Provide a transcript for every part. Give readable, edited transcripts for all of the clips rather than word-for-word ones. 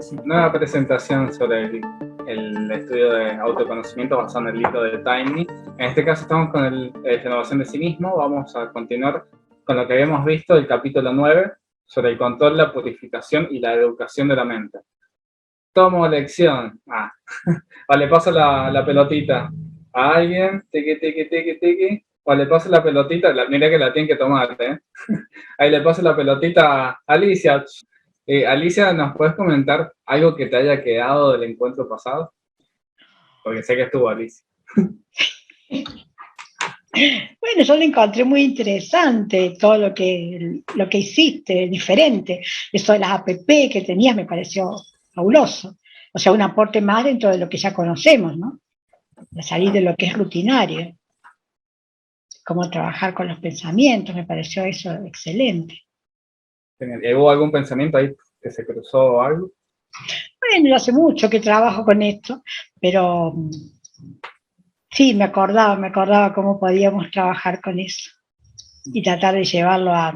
Sí. Nueva presentación sobre el estudio de autoconocimiento basado en el libro de Tiny. En este caso estamos con el renovación de sí mismo. Vamos a continuar con lo que habíamos visto del capítulo 9 sobre el control, la purificación y la educación de la mente. Tomo lección. O le paso la pelotita a alguien, tiki. O le paso la pelotita, mira que la tienen que tomar, ¿eh? Ahí le paso la pelotita a Alicia. Alicia, ¿nos puedes comentar algo que te haya quedado del encuentro pasado? Porque sé que estuvo Alicia. Bueno, yo lo encontré muy interesante, todo lo que hiciste, diferente. Eso de las APP que tenías me pareció fabuloso. O sea, un aporte más dentro de lo que ya conocemos, ¿no? De salir de lo que es rutinario. Cómo trabajar con los pensamientos, me pareció eso excelente. ¿Hubo algún pensamiento ahí que se cruzó o algo? Bueno, yo hace mucho que trabajo con esto, pero sí, me acordaba cómo podíamos trabajar con eso y tratar de llevarlo a...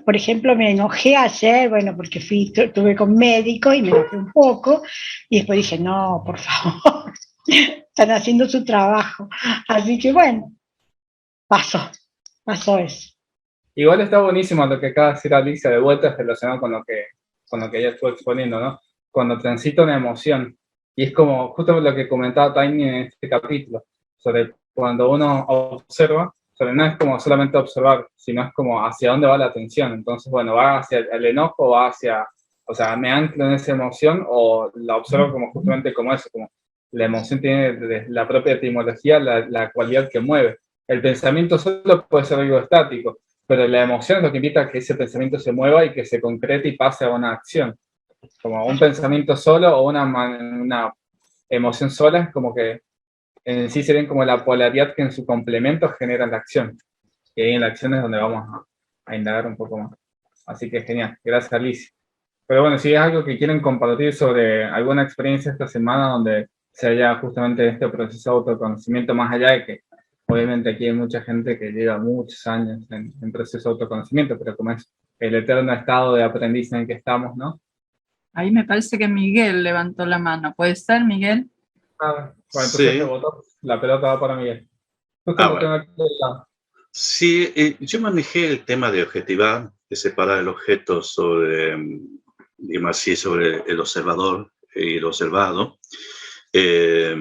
Por ejemplo, me enojé ayer, bueno, porque estuve con médicos y me enojé un poco, y después dije, no, por favor, están haciendo su trabajo. Así que bueno, pasó eso. Igual está buenísimo lo que acaba de decir Alicia, de vuelta relacionado con lo que ella estuvo exponiendo, ¿no? Cuando transita una emoción. Y es como justo lo que comentaba Tiny en este capítulo, sobre cuando uno observa, sobre no es como solamente observar, sino es como hacia dónde va la atención. Entonces, bueno, va hacia el enojo, va hacia, o sea, me anclo en esa emoción o la observo como justamente como eso, como la emoción tiene desde la propia etimología la cualidad que mueve. El pensamiento solo puede ser algo estático, pero la emoción es lo que invita a que ese pensamiento se mueva y que se concrete y pase a una acción. Como un pensamiento solo o una emoción sola es como que en sí se ven como la polaridad que en su complemento genera la acción. Y ahí en la acción es donde vamos a indagar un poco más. Así que genial, gracias Alicia. Pero bueno, si es algo que quieren compartir sobre alguna experiencia esta semana donde se haya justamente este proceso de autoconocimiento, más allá de que obviamente aquí hay mucha gente que lleva muchos años en proceso de autoconocimiento, pero como es el eterno estado de aprendiz en el que estamos, ¿no? Ahí me parece que Miguel levantó la mano. ¿Puede ser, Miguel? Bueno, Sí. entonces la pelota va para Miguel. Justo lo tengo aquí al lado. Sí, yo manejé el tema de objetivar, de separar el objeto sobre, digamos así, sobre el observador y el observado, de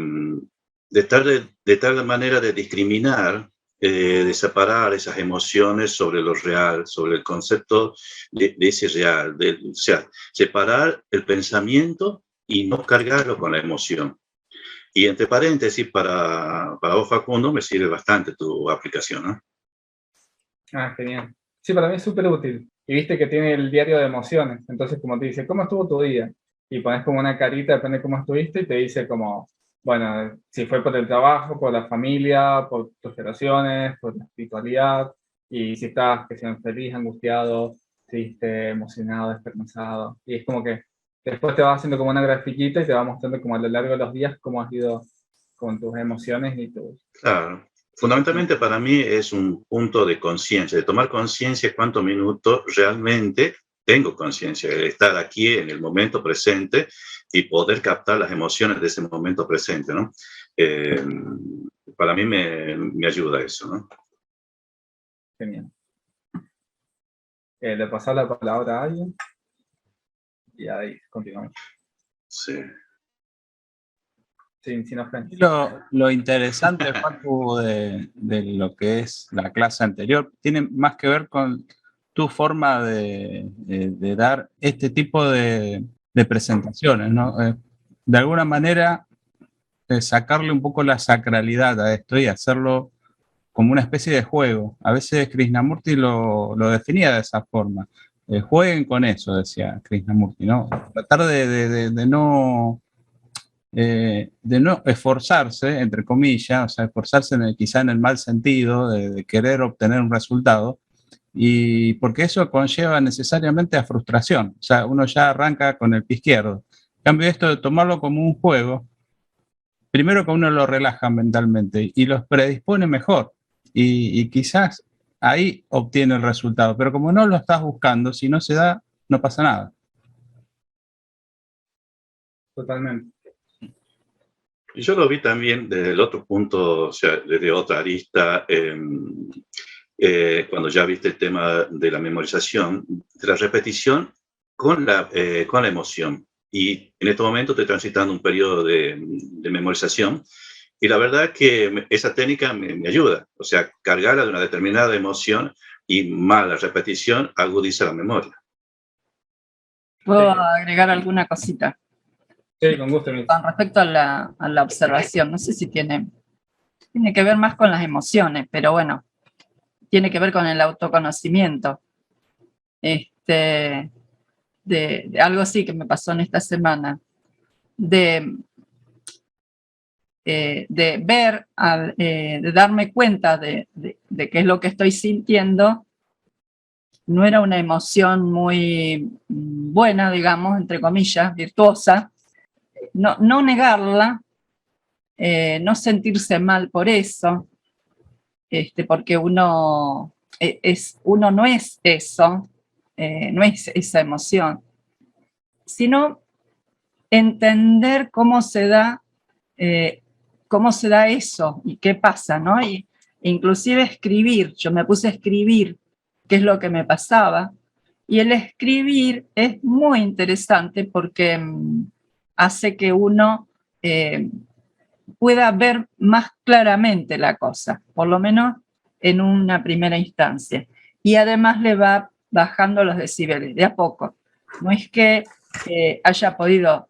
tal manera de discriminar, de separar esas emociones sobre lo real, sobre el concepto de ese real, o sea, separar el pensamiento y no cargarlo con la emoción. Y entre paréntesis, para vos, Facundo, me sirve bastante tu aplicación, ¿no? Genial. Sí, para mí es súper útil. Y viste que tiene el diario de emociones. Entonces, como te dice, ¿cómo estuvo tu día? Y pones como una carita, depende de cómo estuviste, y te dice como, bueno, si fue por el trabajo, por la familia, por tus relaciones, por la espiritualidad, y si estás, que sean feliz, angustiado, triste, emocionado, esperanzado. Y es como que después te va haciendo como una grafiquita y te va mostrando como a lo largo de los días cómo has ido con tus emociones y tus... Claro. Fundamentalmente para mí es un punto de conciencia, de tomar conciencia cuántos minutos realmente tengo conciencia, de estar aquí en el momento presente y poder captar las emociones de ese momento presente, ¿no? Para mí me ayuda eso, ¿no? Genial. Le pasar la palabra a alguien y ahí continuamos. Sí. Sin ofensa. Lo interesante, Facu, de lo que es la clase anterior, tiene más que ver con tu forma de dar este tipo de presentaciones, ¿no? De alguna manera, sacarle un poco la sacralidad a esto y hacerlo como una especie de juego. A veces Krishnamurti lo definía de esa forma. Jueguen con eso, decía Krishnamurti, ¿no? Tratar de no esforzarse, entre comillas, o sea, esforzarse quizá en el mal sentido de querer obtener un resultado, y porque eso conlleva necesariamente a frustración, o sea, uno ya arranca con el pie izquierdo. En cambio, esto de tomarlo como un juego, primero que uno lo relaja mentalmente y los predispone mejor, y quizás ahí obtiene el resultado, pero como no lo estás buscando, si no se da, no pasa nada. totalmente. Y yo lo vi también desde el otro punto, o sea, desde otra arista, cuando ya viste el tema de la memorización, de la repetición con la emoción. Y en este momento estoy transitando un periodo de memorización, y la verdad es que esa técnica me ayuda, o sea, cargarla de una determinada emoción y más la repetición agudiza la memoria. ¿Puedo agregar alguna cosita? Sí, con gusto. Con respecto a la observación, no sé si tiene que ver más con las emociones, pero bueno, tiene que ver con el autoconocimiento. De algo así que me pasó en esta semana, de ver, de darme cuenta de qué es lo que estoy sintiendo. No era una emoción muy buena, digamos, entre comillas, virtuosa. No negarla, no sentirse mal por eso, porque uno no es eso, no es esa emoción, sino entender cómo se da eso y qué pasa, ¿no? Y inclusive escribir, yo me puse a escribir qué es lo que me pasaba, y el escribir es muy interesante porque hace que uno pueda ver más claramente la cosa, por lo menos en una primera instancia. Y además le va bajando los decibeles de a poco. No es que haya podido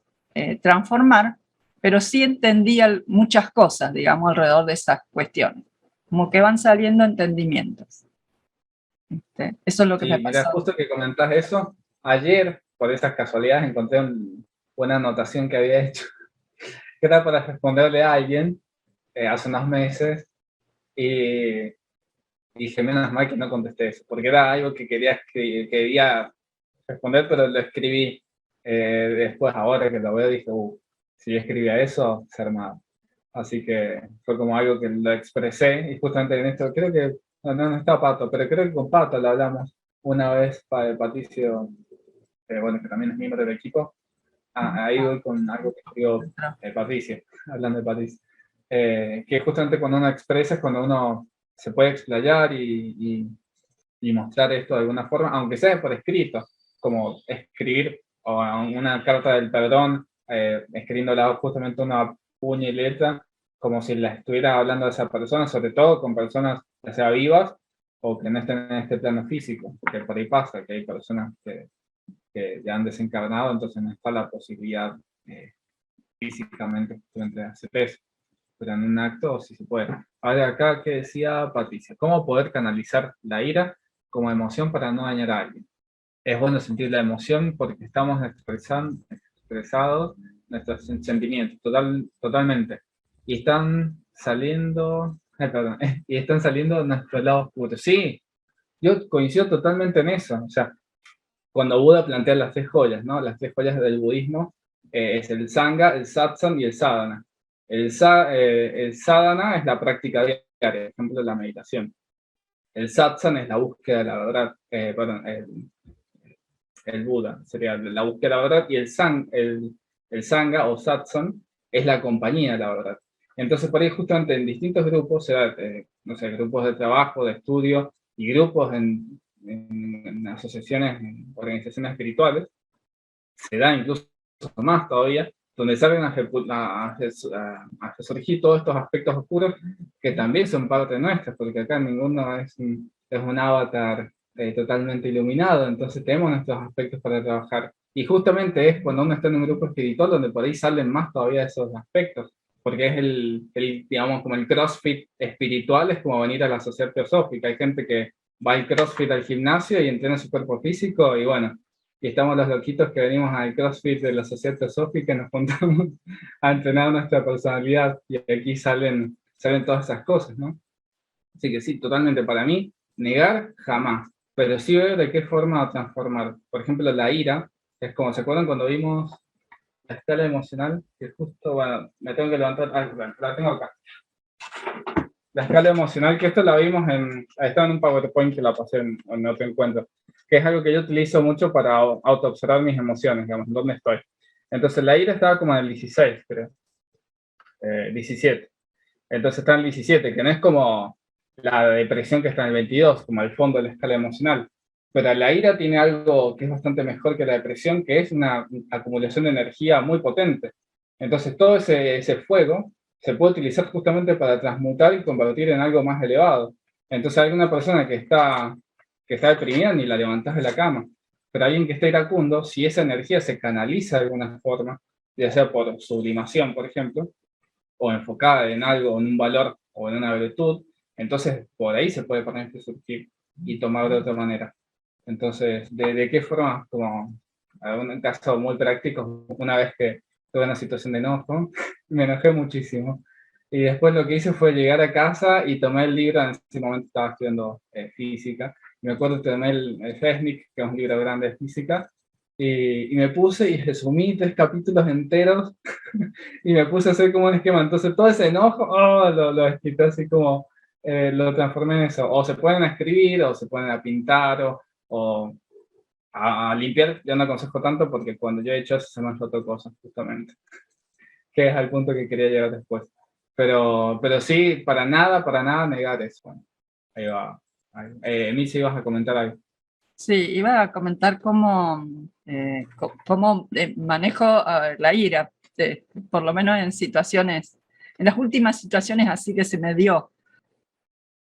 transformar, pero sí entendía muchas cosas, digamos, alrededor de esas cuestiones. Como que van saliendo entendimientos. Eso es lo que me pasó. Mira, justo que comentás eso, ayer, por esas casualidades, encontré una anotación que había hecho, que era para responderle a alguien hace unos meses, y dije, menos mal que no contesté eso, porque era algo que quería responder, pero lo escribí después, ahora que lo veo, dije, si yo escribía eso, se armaba. Así que fue como algo que lo expresé, y justamente en esto, creo que, no está Pato, pero creo que con Pato lo hablamos una vez, para Patricio, bueno, que también es miembro del equipo. Ahí voy con algo que escribió Patricio, hablando de Patricio. Que justamente cuando uno expresa es cuando uno se puede explayar y mostrar esto de alguna forma, aunque sea por escrito, como escribir o una carta del perdón, escribiéndola justamente una puño y letra, como si la estuviera hablando a esa persona, sobre todo con personas ya sea vivas o que no estén en este plano físico, que por ahí pasa, que hay personas que ya han desencarnado, entonces no está la posibilidad físicamente de hacer eso, pero en un acto sí se puede. Ahora acá, ¿qué decía Patricia? ¿Cómo poder canalizar la ira como emoción para no dañar a alguien? Es bueno sentir la emoción porque estamos expresados nuestros sentimientos, totalmente. Y están saliendo, y están saliendo de nuestro lado oscuro. Sí, yo coincido totalmente en eso. O sea, cuando Buda plantea las 3 joyas, ¿no? Las 3 joyas del budismo, es el Sangha, el Satsang y el Sadhana. El Sadhana es la práctica diaria, por ejemplo, la meditación. El Satsang es la búsqueda de la verdad, el Buda sería la búsqueda de la verdad, y el Sangha o Satsang es la compañía de la verdad. Entonces, por ahí justamente en distintos grupos, no sé, grupos de trabajo, de estudio, y grupos en asociaciones, en organizaciones espirituales, se da incluso más todavía, donde salen a resurgir todos estos aspectos oscuros que también son parte nuestra, porque acá ninguno es un avatar totalmente iluminado, entonces tenemos nuestros aspectos para trabajar. Y justamente es cuando uno está en un grupo espiritual donde por ahí salen más todavía esos aspectos, porque es digamos, como el CrossFit espiritual, es como venir a la sociedad teosófica. Hay gente que va al CrossFit al gimnasio y entrena su cuerpo físico, y bueno, y estamos los loquitos que venimos al CrossFit de la sociedad teosófica y nos juntamos a entrenar nuestra personalidad, y aquí salen todas esas cosas, ¿no? Así que sí, totalmente, para mí, negar jamás, pero sí ver de qué forma transformar. Por ejemplo, la ira, es como, ¿se acuerdan cuando vimos la escala emocional? Que justo, bueno, me tengo que levantar, la tengo acá. La escala emocional, que esto la vimos estaba en un PowerPoint que la pasé en otro encuentro, que es algo que yo utilizo mucho para autoobservar mis emociones, digamos, dónde estoy. Entonces la ira estaba como en el 16, creo. 17. Entonces está en el 17, que no es como la depresión que está en el 22, como el fondo de la escala emocional. Pero la ira tiene algo que es bastante mejor que la depresión, que es una acumulación de energía muy potente. Entonces todo ese fuego se puede utilizar justamente para transmutar y convertir en algo más elevado. Entonces hay una persona que está deprimida ni la levantás de la cama. Pero alguien que está iracundo, si esa energía se canaliza de alguna forma, ya sea por sublimación, por ejemplo, o enfocada en algo, en un valor o en una virtud, entonces por ahí se puede poner a surgir y tomar de otra manera. Entonces, ¿de qué forma? Como un caso muy práctico, una vez que tuve una situación de enojo, me enojé muchísimo. Y después lo que hice fue llegar a casa y tomé el libro, en ese momento estaba estudiando física, me acuerdo que tomé el Fesnik, que es un libro grande de física, y me puse y resumí 3 capítulos enteros y me puse a hacer como un esquema. Entonces todo ese enojo, lo escribí así como, lo transformé en eso. O se pueden escribir, o se ponen a pintar, o a limpiar. Yo no aconsejo tanto porque cuando yo he hecho eso se me han roto cosas, justamente. Que es al punto que quería llegar después. Pero sí, para nada negar eso. Bueno, ahí va. Emil, si ibas a comentar algo. Sí, iba a comentar cómo manejo la ira, por lo menos en las últimas situaciones así que se me dio.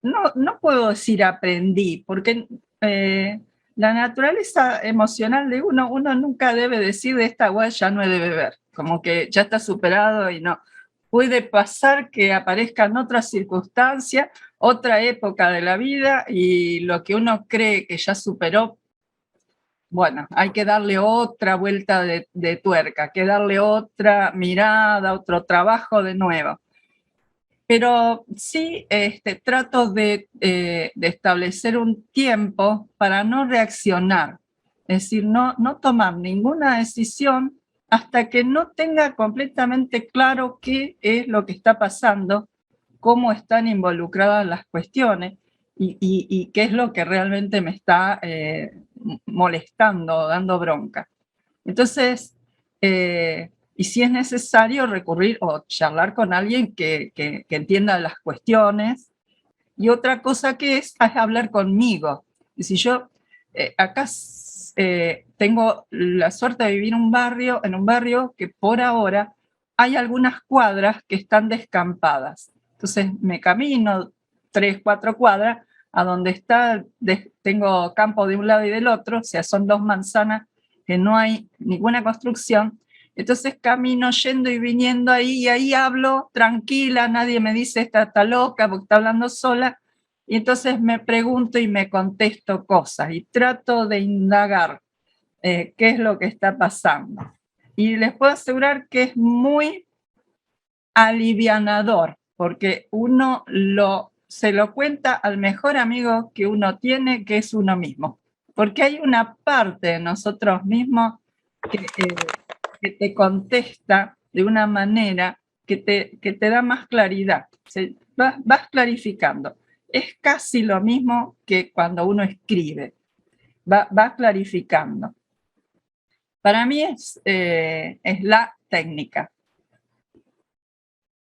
No puedo decir aprendí, porque la naturaleza emocional de uno nunca debe decir de esta agua ya no he de beber, como que ya está superado y no. Puede pasar que aparezca en otra circunstancia, otra época de la vida y lo que uno cree que ya superó, bueno, hay que darle otra vuelta de tuerca, hay que darle otra mirada, otro trabajo de nuevo. Pero sí trato de establecer un tiempo para no reaccionar, es decir, no tomar ninguna decisión hasta que no tenga completamente claro qué es lo que está pasando, cómo están involucradas las cuestiones y qué es lo que realmente me está molestando, dando bronca. Entonces, y si es necesario recurrir o charlar con alguien que entienda las cuestiones. Y otra cosa que es hablar conmigo. Y si yo acá tengo la suerte de vivir en un barrio que por ahora hay algunas cuadras que están descampadas. Entonces me camino 3, 4 cuadras a donde está, tengo campo de un lado y del otro, o sea, son 2 manzanas que no hay ninguna construcción. Entonces camino yendo y viniendo ahí y ahí hablo tranquila, nadie me dice esta está loca porque está hablando sola. Y entonces me pregunto y me contesto cosas y trato de indagar qué es lo que está pasando. Y les puedo asegurar que es muy alivianador porque uno se lo cuenta al mejor amigo que uno tiene, que es uno mismo. Porque hay una parte de nosotros mismos que te contesta de una manera que te da más claridad. Vas clarificando. Es casi lo mismo que cuando uno escribe. Va clarificando. Para mí es la técnica.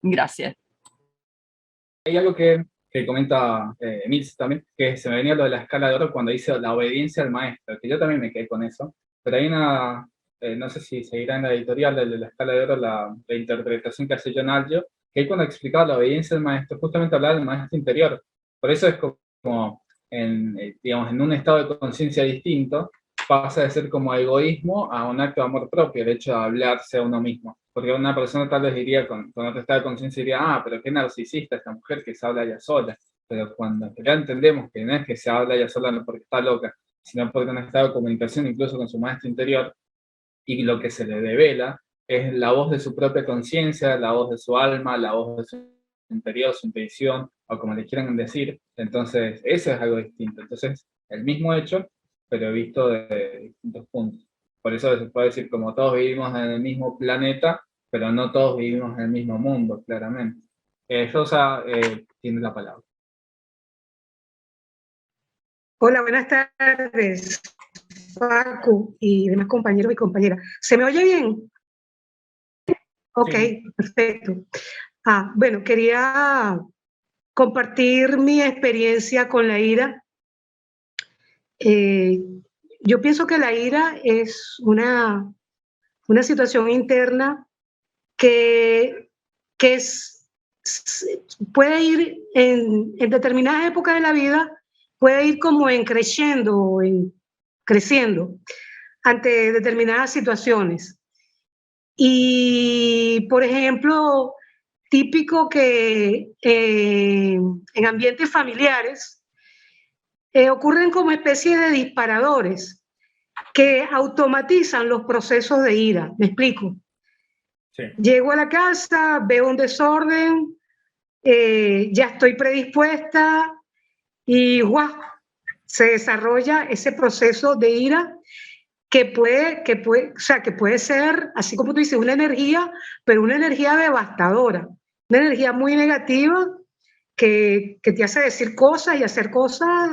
Gracias. Hay algo que comenta Emil también, que se me venía lo de la escala de oro cuando dice la obediencia al maestro, que yo también me quedé con eso, pero hay una, no sé si seguirá en la editorial de la escala de oro la interpretación que hace John Algio, que ahí cuando explicaba la obediencia al maestro, justamente hablaba del maestro interior. Por eso es como digamos, en un estado de conciencia distinto, pasa de ser como egoísmo a un acto de amor propio, el hecho de hablarse a uno mismo. Porque una persona tal vez diría, con otro estado de conciencia, diría, pero qué narcisista esta mujer que se habla ella sola. Pero cuando ya entendemos que no es que se habla ella sola no porque está loca, sino porque en un estado de comunicación incluso con su maestro interior, y lo que se le devela es la voz de su propia conciencia, la voz de su alma, la voz de su interior, su intuición, o como le quieran decir. Entonces, eso es algo distinto. Entonces, el mismo hecho, pero visto de distintos puntos. Por eso se puede decir, como todos vivimos en el mismo planeta, pero no todos vivimos en el mismo mundo, claramente. Rosa tiene la palabra. Hola, buenas tardes, Facu y demás compañeros y compañeras. ¿Se me oye bien? Ok, perfecto. Bueno, quería compartir mi experiencia con la ira. Yo pienso que la ira es una situación interna que puede ir en determinadas épocas de la vida, puede ir como en creciendo ante determinadas situaciones. Y, por ejemplo, típico que en ambientes familiares ocurren como especie de disparadores que automatizan los procesos de ira. ¿Me explico? Sí. Llego a la casa, veo un desorden, ya estoy predispuesta y ¡guau! Se desarrolla ese proceso de ira que puede ser, así como tú dices, una energía, pero una energía devastadora, una energía muy negativa que te hace decir cosas y hacer cosas,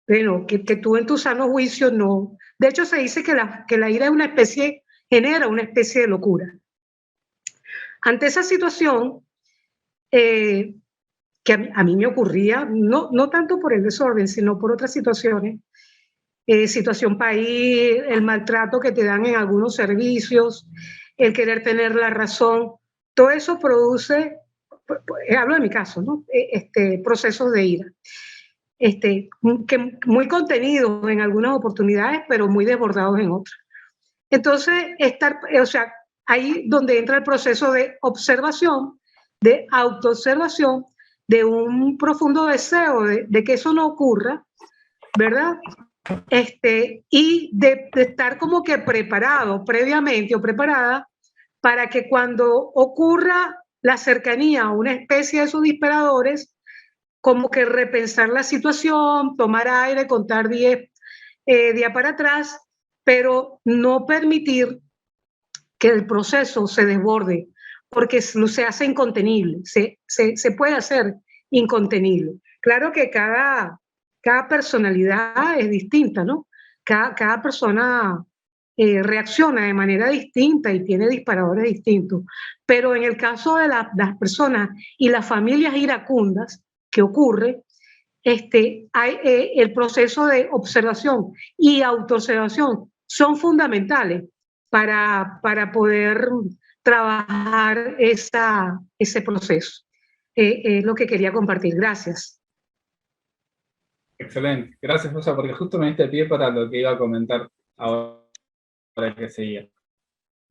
bueno, que tú en tu sano juicio no. De hecho, se dice que la ira es genera una especie de locura. Ante esa situación, que a mí me ocurría, no tanto por el desorden, sino por otras situaciones, situación país, el maltrato que te dan en algunos servicios, el querer tener la razón, todo eso produce, hablo de mi caso, ¿no? Procesos de ira, que muy contenidos en algunas oportunidades, pero muy desbordados en otras. Entonces, ahí donde entra el proceso de observación, de autoobservación, de un profundo deseo de que eso no ocurra, ¿verdad? Y de estar como que preparado previamente o preparada para que cuando ocurra la cercanía a una especie de esos disparadores, como que repensar la situación, tomar aire, contar 10 días para atrás, pero no permitir que el proceso se desborde, porque se hace incontenible, se puede hacer incontenible. Claro que cada personalidad es distinta, ¿no? Cada persona reacciona de manera distinta y tiene disparadores distintos. Pero en el caso de las personas y las familias iracundas que ocurre, el proceso de observación y autoobservación son fundamentales para poder trabajar ese proceso. Es lo que quería compartir. Gracias. Excelente. Gracias, Rosa, porque justo me diste pie para lo que iba a comentar ahora que seguía.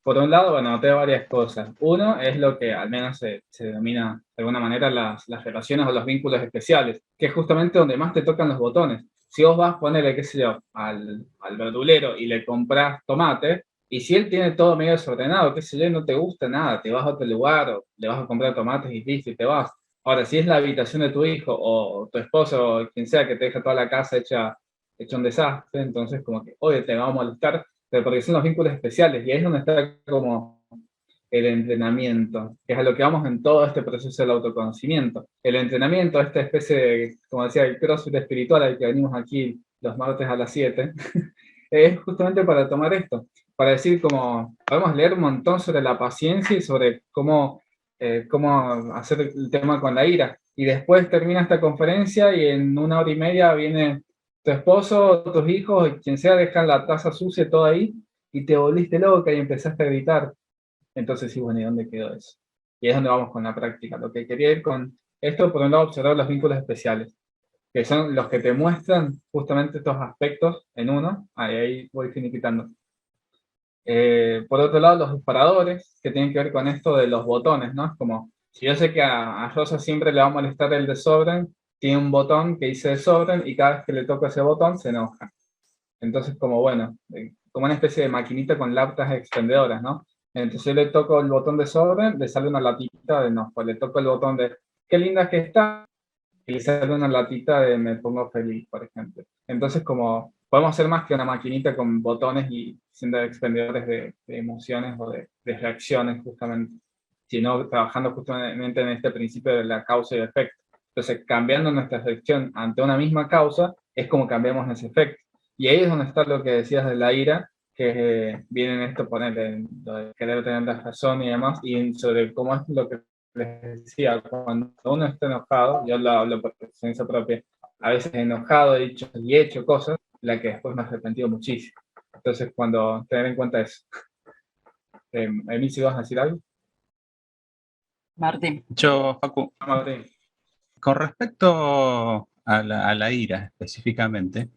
Por un lado, bueno, noté varias cosas. Uno es lo que al menos se denomina de alguna manera las relaciones o los vínculos especiales, que es justamente donde más te tocan los botones. Si vos vas a ponerle, qué sé yo, al verdulero y le compras tomate, y si él tiene todo medio desordenado, qué sé yo, y no te gusta nada, te vas a otro lugar o le vas a comprar tomates y listo, y te vas. Ahora, si es la habitación de tu hijo o tu esposo o quien sea que te deja toda la casa hecha un desastre, entonces como que, oye, te va a molestar, pero porque son los vínculos especiales, y ahí es donde está como el entrenamiento, que es a lo que vamos en todo este proceso del autoconocimiento. El entrenamiento, esta especie de, como decía, el CrossFit espiritual al que venimos aquí los martes a las 7, es justamente para tomar esto, para decir como, podemos leer un montón sobre la paciencia y sobre cómo hacer el tema con la ira, y después termina esta conferencia y en 1 hora y media viene tu esposo, tus hijos, quien sea, dejan la taza sucia todo ahí, y te volviste loca y empezaste a gritar. Entonces, sí, bueno, ¿y dónde quedó eso? Y es donde vamos con la práctica. Lo que quería ir con esto, por un lado, observar los vínculos especiales, que son los que te muestran justamente estos aspectos en uno. Ahí voy finiquitando. Por otro lado, los disparadores, que tienen que ver con esto de los botones, ¿no? Es como, si yo sé que a Rosa siempre le va a molestar el desorden, tiene un botón que dice desorden y cada vez que le toca ese botón se enoja. Entonces, como bueno, como una especie de maquinita con latas expendedoras, ¿no? Entonces yo le toco el botón de desorden, le sale una latita de enojo, le toco el botón de qué linda que está, y le sale una latita de me pongo feliz, por ejemplo. Entonces, como podemos hacer más que una maquinita con botones y siendo expendedores de emociones o de reacciones, justamente, sino trabajando justamente en este principio de la causa y el efecto. Entonces, cambiando nuestra reacción ante una misma causa, es como cambiamos ese efecto. Y ahí es donde está lo que decías de la ira, que vienen esto, ponerle lo de querer tener la razón y demás, y sobre cómo es lo que les decía, cuando uno está enojado, yo lo hablo por experiencia propia, a veces enojado he dicho y he hecho cosas, la que después me he arrepentido muchísimo. Entonces, cuando tener en cuenta eso. Emi, ¿si vas a decir algo? Martín. Yo, Facu, Martín. con respecto a la ira específicamente,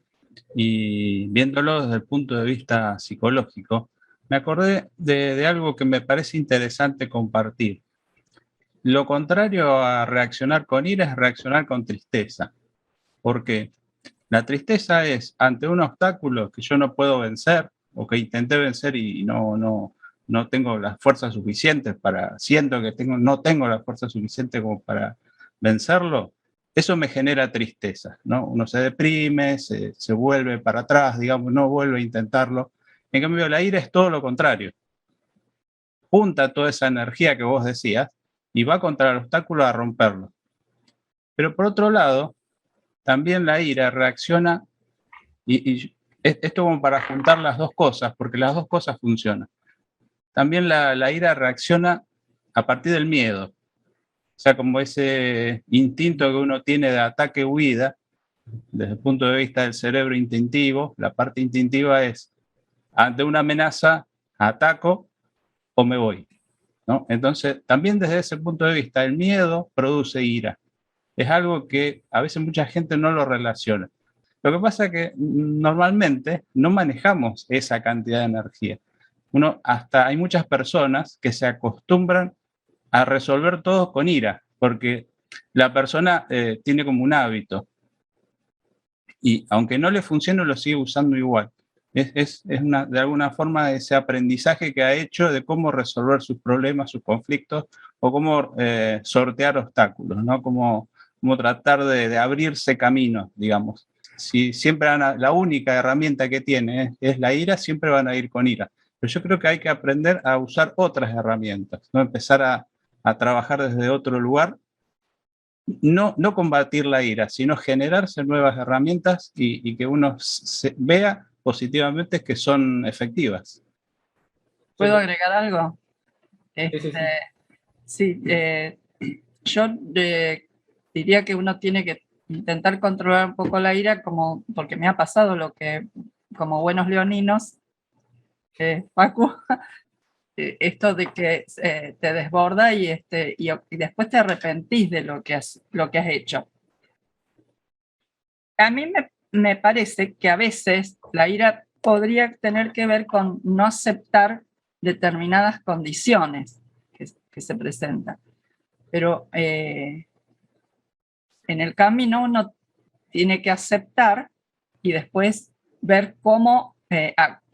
y viéndolo desde el punto de vista psicológico, me acordé de algo que me parece interesante compartir. Lo contrario a reaccionar con ira es reaccionar con tristeza. ¿Por qué? La tristeza es ante un obstáculo que yo no puedo vencer o que intenté vencer y no tengo las fuerzas suficientes para, siento que no tengo la fuerza suficiente como para vencerlo, eso me genera tristeza, ¿no? Uno se deprime, se vuelve para atrás, digamos, no vuelve a intentarlo. En cambio, la ira es todo lo contrario. Junta toda esa energía que vos decías y va contra el obstáculo a romperlo. Pero por otro lado, también la ira reacciona, y esto como para juntar las dos cosas, porque las dos cosas funcionan. También la ira reacciona a partir del miedo. O sea, como ese instinto que uno tiene de ataque-huida, desde el punto de vista del cerebro instintivo, la parte instintiva es, ante una amenaza, ataco o me voy, ¿no? Entonces, también desde ese punto de vista, el miedo produce ira. Es algo que a veces mucha gente no lo relaciona. Lo que pasa es que normalmente no manejamos esa cantidad de energía. Hay muchas personas que se acostumbran a resolver todo con ira, porque la persona tiene como un hábito y aunque no le funcione lo sigue usando igual. Es de alguna forma ese aprendizaje que ha hecho de cómo resolver sus problemas, sus conflictos o cómo sortear obstáculos, ¿no? Cómo tratar de abrirse camino, digamos. Si siempre la única herramienta que tiene es la ira, siempre van a ir con ira. Pero yo creo que hay que aprender a usar otras herramientas, ¿no? Empezar a trabajar desde otro lugar, no combatir la ira, sino generarse nuevas herramientas y que uno vea positivamente que son efectivas. ¿Puedo agregar algo? Sí. Yo diría que uno tiene que intentar controlar un poco la ira, porque me ha pasado lo que, como buenos leoninos, Pacu, esto de que te desborda y después te arrepentís de lo que has hecho. A mí me parece que a veces la ira podría tener que ver con no aceptar determinadas condiciones que se presentan. Pero en el camino uno tiene que aceptar y después ver cómo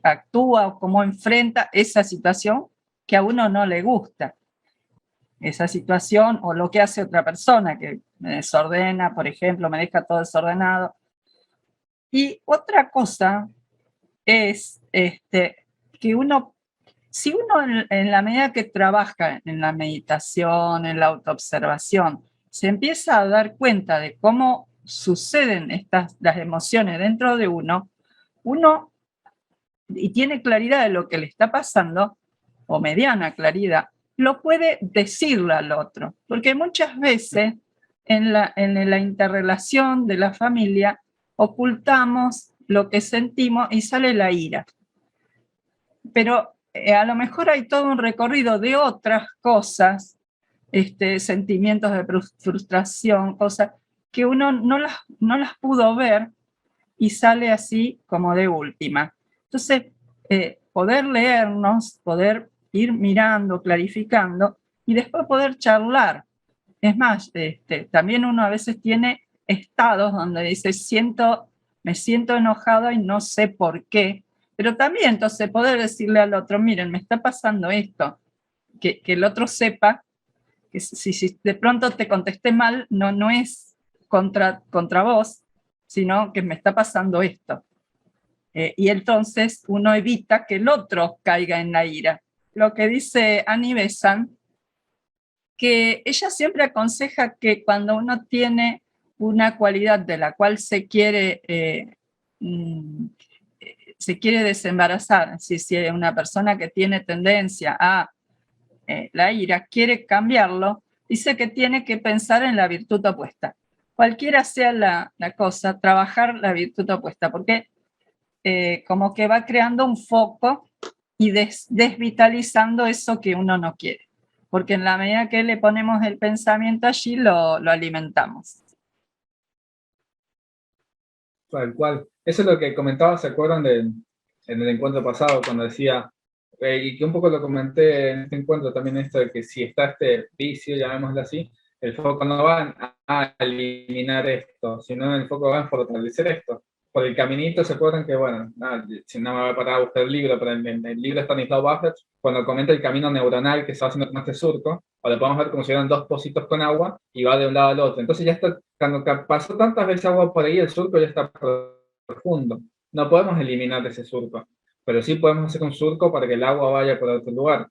actúa o cómo enfrenta esa situación que a uno no le gusta. Esa situación o lo que hace otra persona que me desordena, por ejemplo, me deja todo desordenado. Y otra cosa es que uno, si uno en la medida que trabaja en la meditación, en la autoobservación, se empieza a dar cuenta de cómo suceden las emociones dentro de uno, y tiene claridad de lo que le está pasando, o mediana claridad, lo puede decirle al otro. Porque muchas veces en la interrelación de la familia ocultamos lo que sentimos y sale la ira. Pero a lo mejor hay todo un recorrido de otras cosas, sentimientos de frustración, cosas que uno no las pudo ver y sale así como de última. Entonces, poder leernos, poder ir mirando, clarificando y después poder charlar. Es más, también uno a veces tiene estados donde dice, me siento enojado y no sé por qué, pero también entonces poder decirle al otro, miren, me está pasando esto, que el otro sepa que si de pronto te contesté mal, no es contra vos, sino que me está pasando esto. Y entonces uno evita que el otro caiga en la ira. Lo que dice Annie Besant, que ella siempre aconseja que cuando uno tiene una cualidad de la cual se quiere se quiere desembarazar, si es una persona que tiene tendencia a la ira, quiere cambiarlo, dice que tiene que pensar en la virtud opuesta. Cualquiera sea la cosa, trabajar la virtud opuesta, porque como que va creando un foco y desvitalizando eso que uno no quiere. Porque en la medida que le ponemos el pensamiento allí, lo alimentamos. Tal cual. Eso es lo que comentaba, ¿se acuerdan en el encuentro pasado, cuando decía, y que un poco lo comenté en este encuentro también, esto de que si está este vicio, llamémoslo así, el foco no va a eliminar esto, sino el foco va a fortalecer esto. Por el caminito, ¿se acuerdan que, bueno, si no me voy a parar a buscar el libro, pero en el libro de Stanislaw Buffett, cuando comenta el camino neuronal que se va haciendo con este surco, o lo podemos ver como si fueran dos pocitos con agua, y va de un lado al otro. Entonces ya está, cuando pasó tantas veces agua por ahí, el surco ya está profundo. No podemos eliminar ese surco, pero sí podemos hacer un surco para que el agua vaya por otro lugar.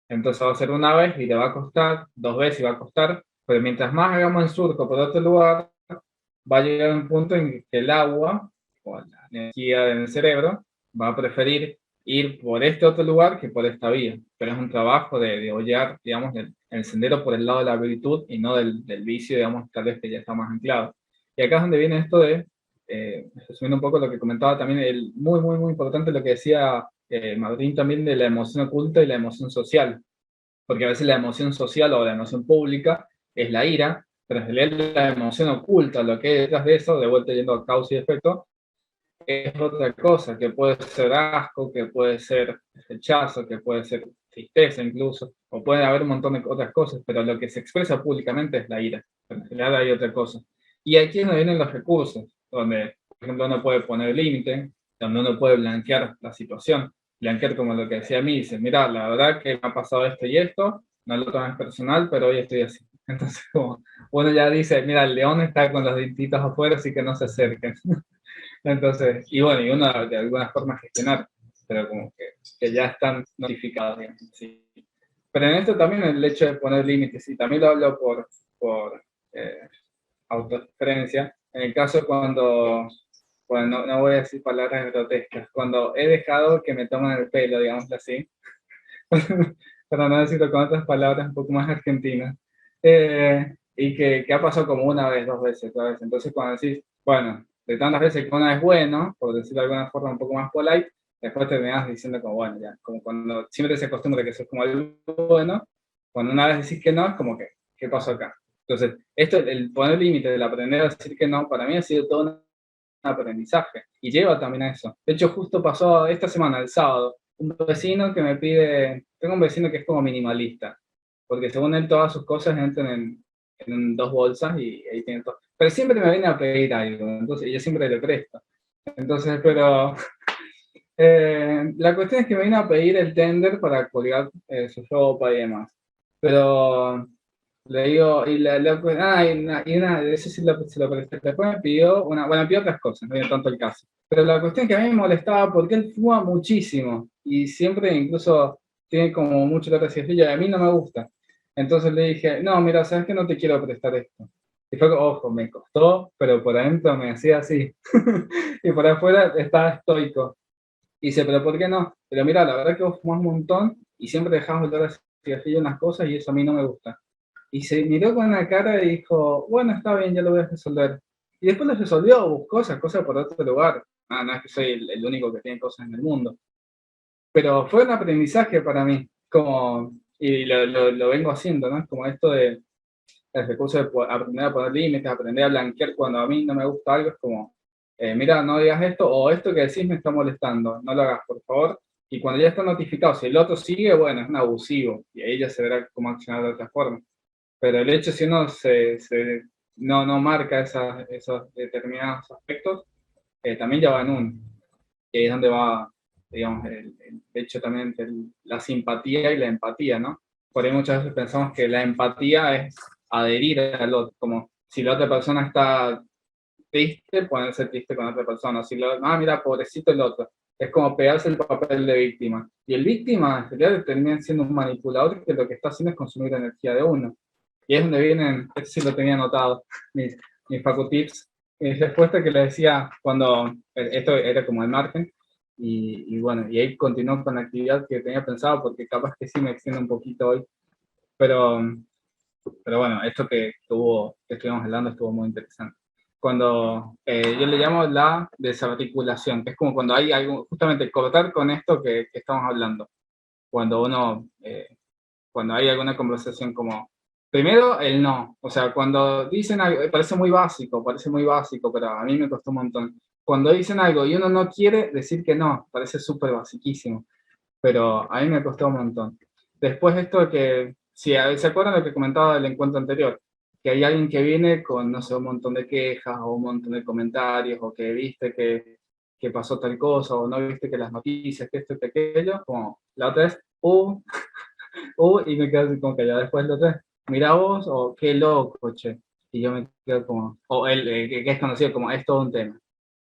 Entonces va a ser una vez y le va a costar, 2 veces y va a costar, pero mientras más hagamos el surco por otro lugar, va a llegar un punto en que el agua, o la energía del cerebro, va a preferir ir por este otro lugar que por esta vía. Pero es un trabajo de hollar, digamos, el sendero por el lado de la virtud y no del vicio, digamos, tal vez que ya está más anclado. Y acá es donde viene esto de, resumiendo un poco lo que comentaba también, muy importante lo que decía Martín también de la emoción oculta y la emoción social. Porque a veces la emoción social o la emoción pública es la ira, pero en realidad la emoción oculta, lo que hay detrás de eso, de vuelta yendo a causa y efecto, es otra cosa, que puede ser asco, que puede ser rechazo, que puede ser tristeza incluso, o puede haber un montón de otras cosas, pero lo que se expresa públicamente es la ira, pero en realidad hay otra cosa. Y aquí es donde vienen los recursos, donde, por ejemplo, uno puede poner límite, donde uno puede blanquear la situación, blanquear como lo que decía a mí, dice, mira, la verdad que me ha pasado esto y esto, no lo tomes personal, pero hoy estoy así. Entonces, como uno ya dice, mira, el león está con los dientitos afuera, así que no se acerquen. Entonces, y bueno, y uno de alguna forma gestionar, pero como que ya están notificados, digamos, sí. Pero en esto también el hecho de poner límites, y también lo hablo por autoreferencia, en el caso cuando no voy a decir palabras grotescas, cuando he dejado que me tomen el pelo, digámoslo así, para no decirlo con otras palabras un poco más argentinas, y que ha pasado como una vez, 2 veces, 3 veces. Entonces cuando decís, bueno, de tantas veces que una es bueno, por decirlo de alguna forma un poco más polite, después terminás diciendo como, bueno, ya, como cuando siempre se acostumbra que eso es como algo bueno, cuando una vez decís que no, es como que, ¿qué pasó acá? Entonces, esto, el poner límites, el aprender a decir que no, para mí ha sido todo un aprendizaje, y lleva también a eso. De hecho, justo pasó esta semana, el sábado, un vecino que me pide, tengo un vecino que es como minimalista, porque según él todas sus cosas entran en 2 bolsas y ahí tiene todo. Pero siempre me viene a pedir algo, entonces yo siempre le presto. Entonces, pero la cuestión es que me vino a pedir el tender para colgar su ropa y demás. Pero le digo, y una de eso sí se lo presté. Después me pidió me pidió otras cosas, no era tanto el caso. Pero la cuestión es que a mí me molestaba porque él fuma muchísimo y siempre incluso tiene como mucho la cigarrillo y a mí no me gusta. Entonces le dije, no, mira, sabes que no te quiero prestar esto. Y fue, ojo, me costó, pero por adentro me hacía así. Y por afuera estaba estoico. Y dice, pero ¿por qué no? Pero mira, la verdad que vos fumás un montón y siempre dejás botar el cigarrillo en las cosas y eso a mí no me gusta. Y se miró con una cara y dijo, bueno, está bien, ya lo voy a resolver. Y después lo resolvió, buscó esas cosas por otro lugar. No es que soy el único que tiene cosas en el mundo. Pero fue un aprendizaje para mí, como, y lo vengo haciendo, ¿no? Como esto de el recurso de aprender a poner límites, aprender a blanquear cuando a mí no me gusta algo, es como, mira, no digas esto, o esto que decís me está molestando, no lo hagas, por favor. Y cuando ya está notificado, si el otro sigue, bueno, es un abusivo, y ahí ya se verá cómo accionar de otra forma. Pero el hecho, si uno no marca esos determinados aspectos, también ya va en uno. Y ahí es donde va, digamos, el hecho también de la simpatía y la empatía, ¿no? Por ahí muchas veces pensamos que la empatía es adherir al otro, como si la otra persona está triste, ponerse triste con otra persona. Si mira, pobrecito el otro. Es como pegarse el papel de víctima. Y el víctima, en realidad, termina siendo un manipulador que lo que está haciendo es consumir la energía de uno. Y es donde vienen, esto sí lo tenía anotado, mis Facu Tips, mi respuesta que le decía cuando, esto era como el margen, y bueno, y ahí continuó con la actividad que tenía pensado, porque capaz que sí me extiendo un poquito hoy, pero bueno, esto que estuvimos hablando estuvo muy interesante. Cuando yo le llamo la desarticulación, que es como cuando hay algo, justamente cortar con esto que estamos hablando, cuando uno, cuando hay alguna conversación como, primero el no, o sea, cuando dicen algo, parece muy básico, pero a mí me costó un montón. Cuando dicen algo y uno no quiere decir que no, parece súper basiquísimo, pero a mí me costó un montón. Después esto que, si se acuerdan de lo que comentaba del encuentro anterior, que hay alguien que viene con, no sé, un montón de quejas o un montón de comentarios, o que viste que pasó tal cosa, o no viste que las noticias, que esto, que aquello, como la otra vez, y me quedo así como callado. Después la otra vez, mira vos, o qué loco, che. Y yo me quedo como, o él, que es conocido como, es todo un tema.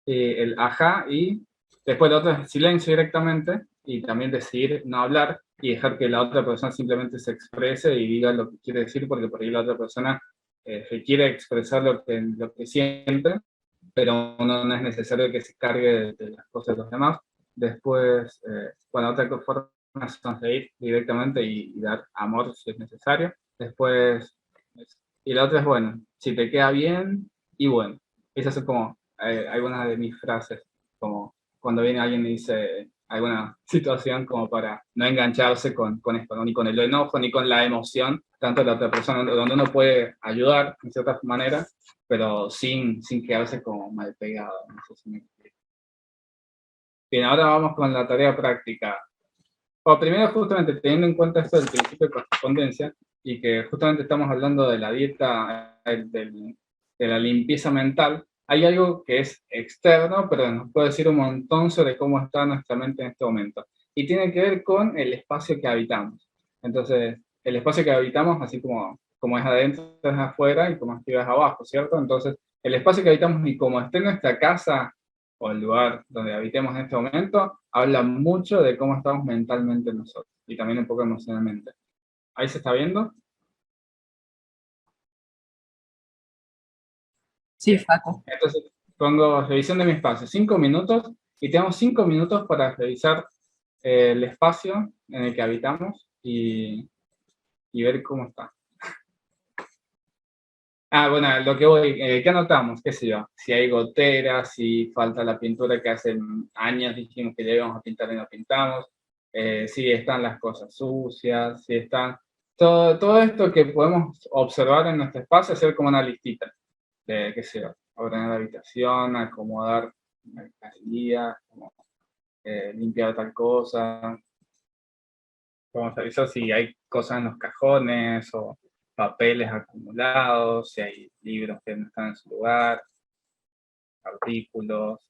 El ajá, y después lo otro es silencio directamente, y también decidir no hablar y dejar que la otra persona simplemente se exprese y diga lo que quiere decir, porque por ahí la otra persona se quiere expresar lo que siente, pero no es necesario que se cargue de las cosas de los demás. Después, bueno, otra forma es sonreír directamente y dar amor si es necesario. Después, y la otra es, bueno, si te queda bien, y bueno. Esas son como algunas de mis frases, como cuando viene alguien y dice alguna situación, como para no engancharse con esto, ¿no? Ni con el enojo, ni con la emoción, tanto de la otra persona, donde uno puede ayudar de cierta manera, pero sin quedarse como mal pegado. No sé si me explico. Bien, ahora vamos con la tarea práctica. Bueno, primero, justamente teniendo en cuenta esto del principio de correspondencia, y que justamente estamos hablando de la dieta, de la limpieza mental, hay algo que es externo, pero nos puede decir un montón sobre cómo está nuestra mente en este momento. Y tiene que ver con el espacio que habitamos. Entonces, el espacio que habitamos, así como es adentro, es afuera, y como es abajo, ¿cierto? Entonces, el espacio que habitamos y como esté en nuestra casa o el lugar donde habitemos en este momento, habla mucho de cómo estamos mentalmente nosotros, y también un poco emocionalmente. ¿Ahí se está viendo? Sí, Facu. Entonces, pongo revisión de mi espacio, 5 minutos, y tenemos 5 minutos para revisar el espacio en el que habitamos y ver cómo está. Ah, bueno, lo que voy, ¿qué anotamos? ¿Qué sé yo? Si hay goteras, si falta la pintura que hace años dijimos que ya íbamos a pintar y no pintamos, si están las cosas sucias, si están... Todo esto que podemos observar en nuestro espacio, hacer como una listita de, qué sé yo, ordenar la habitación, acomodar mercadería, como, limpiar tal cosa. Vamos a revisar si hay cosas en los cajones o papeles acumulados, si hay libros que no están en su lugar, artículos.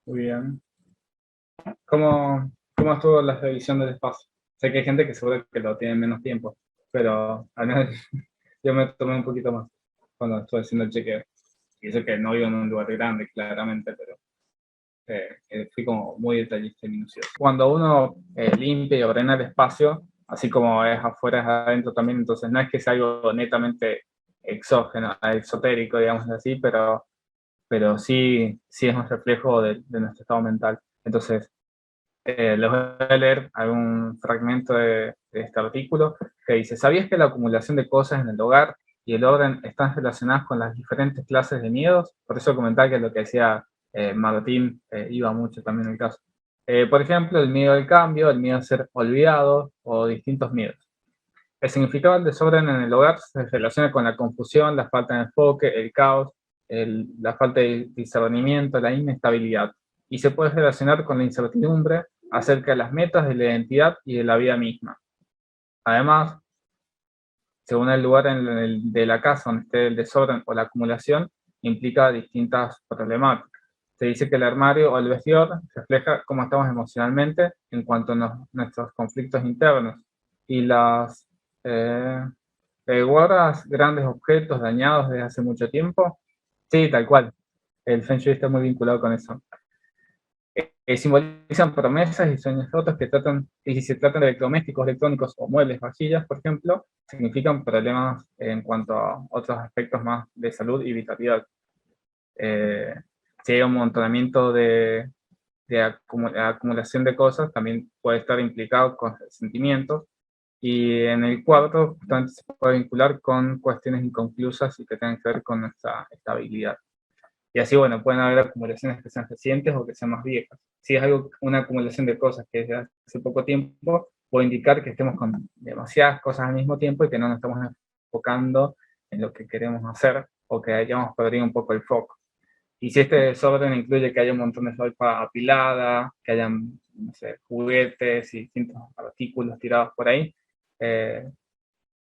Muy bien. ¿Cómo estuvo la revisión del espacio? Sé que hay gente que seguro que lo tiene menos tiempo, pero al menos yo me tomé un poquito más cuando estuve haciendo el chequeo. Y eso que no vivo en un lugar grande, claramente, pero fui como muy detallista y minucioso. Cuando uno limpia y ordena el espacio, así como es afuera, es adentro también, entonces no es que sea algo netamente exógeno, esotérico, digamos así, pero sí es un reflejo de nuestro estado mental. Entonces, Les voy a leer algún fragmento de este artículo que dice: ¿sabías que la acumulación de cosas en el hogar y el orden están relacionadas con las diferentes clases de miedos? Por eso comentaba que lo que decía Martín iba mucho también en el caso. Por ejemplo, el miedo al cambio, el miedo a ser olvidado o distintos miedos. El significado del desorden en el hogar se relaciona con la confusión, la falta de enfoque, el caos, la falta de discernimiento, la inestabilidad. Y se puede relacionar con la incertidumbre acerca de las metas, de la identidad y de la vida misma. Además, según el lugar de la casa donde esté el desorden o la acumulación, implica distintas problemáticas. Se dice que el armario o el vestidor refleja cómo estamos emocionalmente en cuanto a nuestros conflictos internos. Y las guardas grandes objetos dañados desde hace mucho tiempo. Sí, tal cual. El Feng Shui está muy vinculado con eso. Simbolizan promesas y sueños rotos y si se tratan de electrodomésticos, electrónicos o muebles, vajillas, por ejemplo, significan problemas en cuanto a otros aspectos más de salud y vitalidad. Si hay un amontonamiento de acumulación de cosas, también puede estar implicado con sentimientos, y en el cuarto justamente se puede vincular con cuestiones inconclusas y que tengan que ver con nuestra estabilidad. Y así, bueno, pueden haber acumulaciones que sean recientes o que sean más viejas. Si es una acumulación de cosas que es de hace poco tiempo, puede indicar que estemos con demasiadas cosas al mismo tiempo y que no nos estamos enfocando en lo que queremos hacer o que hayamos perdido un poco el foco. Y si este desorden incluye que haya un montón de ropa apilada, que hayan, no sé, juguetes y distintos artículos tirados por ahí,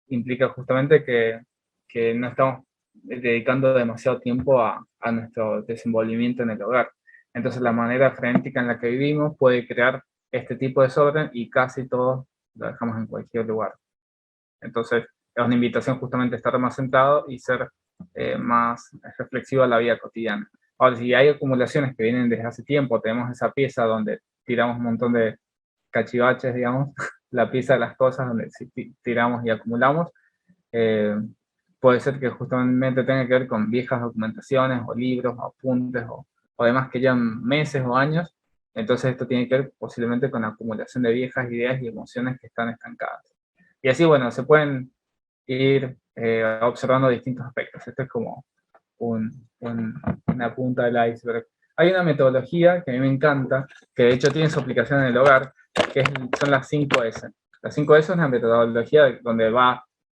implica justamente que no estamos dedicando demasiado tiempo a nuestro desenvolvimiento en el hogar. Entonces la manera frenética en la que vivimos puede crear este tipo de desorden y casi todos lo dejamos en cualquier lugar. Entonces es una invitación justamente a estar más sentado y ser más reflexivo a la vida cotidiana. Ahora, si hay acumulaciones que vienen desde hace tiempo, tenemos esa pieza donde tiramos un montón de cachivaches, digamos, la pieza de las cosas donde tiramos y acumulamos, puede ser que justamente tenga que ver con viejas documentaciones o libros o apuntes o demás que llevan meses o años. Entonces esto tiene que ver posiblemente con la acumulación de viejas ideas y emociones que están estancadas. Y así, bueno, se pueden ir observando distintos aspectos. Esto es como una punta del iceberg. Hay una metodología que a mí me encanta, que de hecho tiene su aplicación en el hogar, que son las 5S. Las 5S es una metodología donde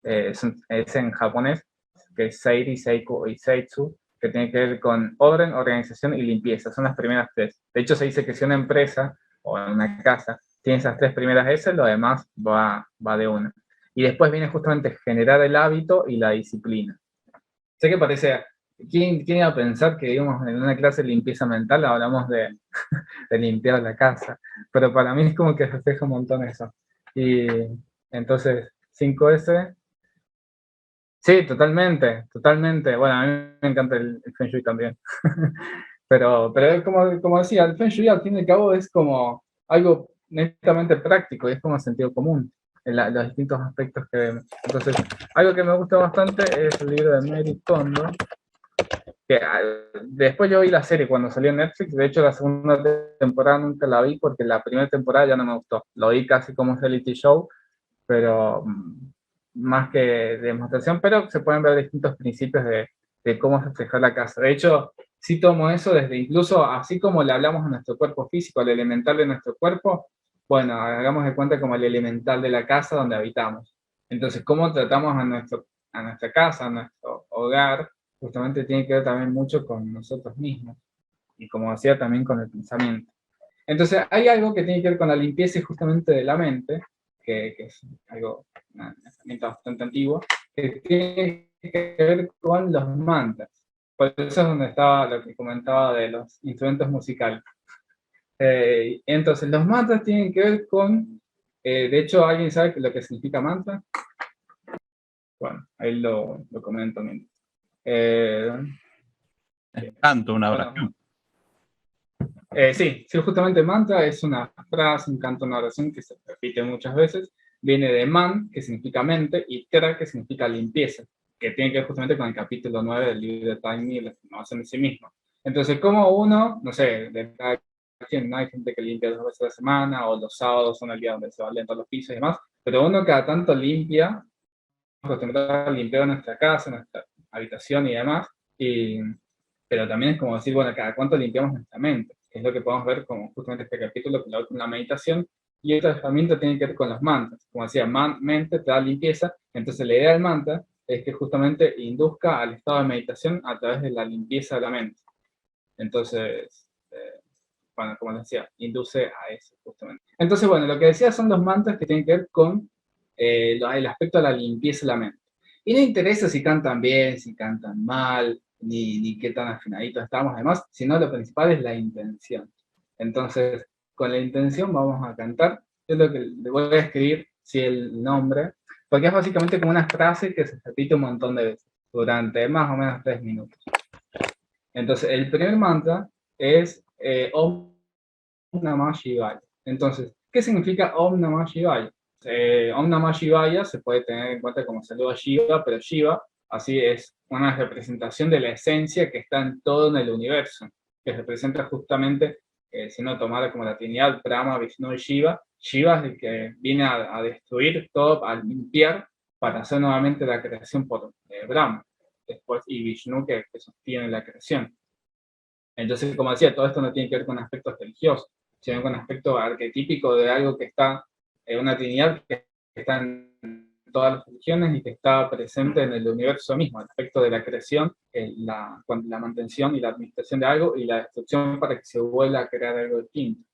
es en japonés, que es Seiri, Seiku y Seitsu, que tiene que ver con orden, organización y limpieza. Son las primeras tres. De hecho, se dice que si una empresa o una casa tiene esas tres primeras S, lo demás va de una. Y después viene justamente generar el hábito y la disciplina. Sé que parece... ¿Quién iba a pensar que, digamos, en una clase de limpieza mental hablamos de limpiar la casa? Pero para mí es como que refleja un montón eso. Y entonces, 5S. Sí, totalmente, totalmente. Bueno, a mí me encanta el Feng Shui también. pero como decía, el Feng Shui al fin y al cabo es como algo netamente práctico y es como sentido común en los distintos aspectos que vemos. Entonces, algo que me gusta bastante es el libro de Mary Kondo, que después yo vi la serie cuando salió en Netflix. De hecho, la segunda temporada nunca la vi porque la primera temporada ya no me gustó. Lo vi casi como un reality show, pero más que demostración, pero se pueden ver distintos principios de cómo reflejar la casa. De hecho, sí tomo eso desde incluso, así como le hablamos a nuestro cuerpo físico, al elemental de nuestro cuerpo, bueno, hagamos de cuenta como el elemental de la casa donde habitamos. Entonces, cómo tratamos a nuestra casa, a nuestro hogar, justamente tiene que ver también mucho con nosotros mismos. Y como decía, también con el pensamiento. Entonces, hay algo que tiene que ver con la limpieza y justamente de la mente, que es una herramienta bastante antigua, que tiene que ver con los mantras. Por eso es donde estaba lo que comentaba de los instrumentos musicales. Entonces, los mantras tienen que ver con, de hecho, ¿alguien sabe lo que significa mantra? Bueno, ahí lo comento también. Canto, una oración. Sí, justamente mantra es una frase, un canto, una oración que se repite muchas veces. Viene de man, que significa mente, y tra, que significa limpieza, que tiene que ver justamente con el capítulo 9 del libro de Tiny, la renovación de sí mismo. Entonces, como uno, no sé, de cada quien, ¿no? Hay gente que limpia 2 veces a la semana, o los sábados son el día donde se barren todos los pisos y demás, pero uno cada tanto limpia, acostumbrado a limpiar nuestra casa, nuestra habitación y demás, pero también es como decir, bueno, cada cuánto limpiamos nuestra mente, que es lo que podemos ver como justamente este capítulo, que la meditación, y otra herramienta tiene que ver con los mantras. Como decía, mente te da limpieza, entonces la idea del mantra es que justamente induzca al estado de meditación a través de la limpieza de la mente. Entonces, bueno, como les decía, induce a eso justamente. Entonces, bueno, lo que decía son los mantras que tienen que ver con el aspecto de la limpieza de la mente. Y no interesa si cantan bien, si cantan mal, ni qué tan afinaditos estamos, además, sino lo principal es la intención. Entonces, con la intención vamos a cantar. Yo lo que le voy a escribir, sí, el nombre, porque es básicamente como una frase que se repite un montón de veces, durante más o menos 3 minutos. Entonces, el primer mantra es Om Namah Shivaya. Entonces, ¿qué significa Om Namah Shivaya? Om Namah Shivaya se puede tener en cuenta como saludo a Shiva, pero Shiva, así es una representación de la esencia que está en todo en el universo, que representa justamente, si no tomara como la Trinidad, Brahma, Vishnu y Shiva. Shiva es el que viene a destruir todo, a limpiar, para hacer nuevamente la creación por Brahma. Después, y Vishnu que sostiene la creación. Entonces, como decía, todo esto no tiene que ver con aspectos religiosos, sino con aspecto arquetípico de algo que está en una trinidad que está en todas las religiones y que está presente en el universo mismo, el aspecto de la creación, la mantención y la administración de algo y la destrucción para que se vuelva a crear algo distinto.